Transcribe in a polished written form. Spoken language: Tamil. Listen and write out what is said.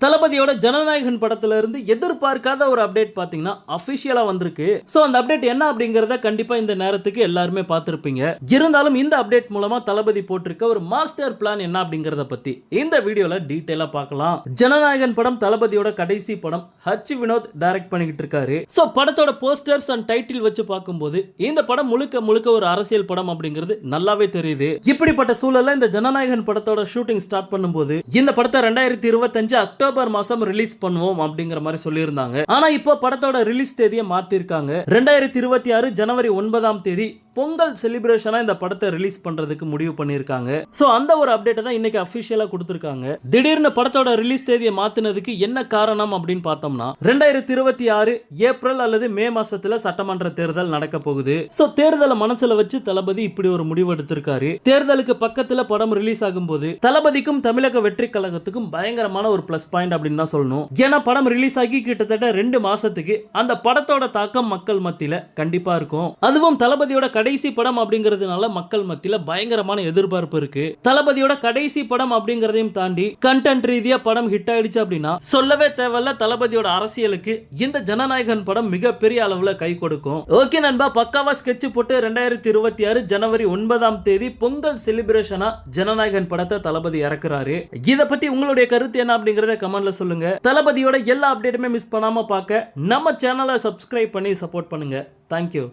தளபதியோட ஜனநாயகன் படத்துல இருந்து எதிர்பார்க்காத ஒரு அப்டேட் பாத்தீங்கன்னா அபிஷியலா வந்திருக்கு. சோ அந்த அப்டேட் என்ன அப்படிங்கறத கண்டிப்பா இந்த நேரத்துக்கு எல்லாருமே பார்த்திருப்பீங்க. இருந்தாலும் இந்த அப்டேட் மூலமா தளபதி போட்டிருக்க ஒரு மாஸ்டர் பிளான் என்ன அப்படிங்கறத பத்தி இந்த வீடியோல டீடைலா பார்க்கலாம். ஜனநாயகன் படம் தளபதியோட கடைசி படம். ஹச் வினோத் டைரக்ட் பண்ணிட்டு இருக்காரு. சோ படத்தோட போஸ்டர்ஸ் அண்ட் டைட்டில் வச்சு பார்க்கும்போது இந்த படம் முழுக்க முழுக்க ஒரு அரசியல் படம் அப்படிங்கிறது நல்லாவே தெரியுது. இப்படிப்பட்ட சூழல்ல இந்த ஜனநாயகன் படத்தோட ஷூட்டிங் ஸ்டார்ட் பண்ணும்போது இந்த படத்தை 2025 அக்டோபர் மாசம் ரிலீஸ் பண்ணுவோம் அப்படிங்கிற மாதிரி சொல்லியிருந்தாங்க. ஆனா இப்போ படத்தோட ரிலீஸ் தேதியை மாத்திருக்காங்க. 2026 ஜனவரி 9ஆம் தேதி பொங்கல் செலிப்ரேஷனா இந்த படத்தை ரிலீஸ் பண்றதுக்கு முடிவு பண்ணிருக்காங்க. சோ அந்த ஒரு அப்டேட் தான் இன்னைக்கு அபிஷியலா கொடுத்திருக்காங்க. திடீர்னு படத்தோட ரிலீஸ் தேதியை மாத்தினதுக்கு என்ன காரணம் அப்படின்னு பார்த்தோம்னா 2026 ஏப்ரல் அல்லது மே மாசத்துல சட்டமன்ற தேர்தல் நடக்க போகுது. சோ தேர்தலை மனசுல வச்சு தளபதி இப்படி ஒரு முடிவு எடுத்திருக்காரு. தேர்தலுக்கு பக்கத்துல படம் ரிலீஸ் ஆகும்போது தளபதிக்கும் தமிழக வெற்றி கழகத்துக்கும் பயங்கரமான ஒரு பிளஸ் பாயிண்ட் அப்படின்னு தான் சொல்லணும். ஏன்னா படம் ரிலீஸ் ஆகி கிட்டத்தட்ட 2 மாசத்துக்கு அந்த படத்தோட தாக்கம் மக்கள் மத்தியில கண்டிப்பா இருக்கும். அதுவும் தளபதியோட கடைசி படம் அப்படிங்கிறதுனால மக்கள் மத்தியில பயங்கரமான எதிர்பார்ப்பு இருக்கு. தளபதியோட கடைசி படம் அப்படிங்கறதையும் தாண்டி கண்டென்ட் ரீதியா படம் ஹிட் ஆயிடுச்சு அப்படின்னா சொல்லவே தேவையில்ல, தளபதியோட அரசியலுக்கு இந்த ஜனநாயகன் படம் மிகப்பெரிய அளவுல கை கொடுக்கும். ஓகே நண்பா, பக்காவா ஸ்கெட்ச் போட்டு 2026 ஜனவரி 9ஆம் தேதி பொங்கல் செலிப்ரேஷனா ஜனநாயகன் படத்தை தளபதி இறக்குறாரு. இத பத்தி உங்களுடைய கருத்து என்ன அப்படிங்கறத கமெண்ட்ல சொல்லுங்க. தளபதியோட எல்லா அப்டேட்டுமே மிஸ் பண்ணாம பார்க்க நம்ம சேனலை சப்ஸ்கிரைப் பண்ணி சப்போர்ட் பண்ணுங்க. தேங்க்யூ.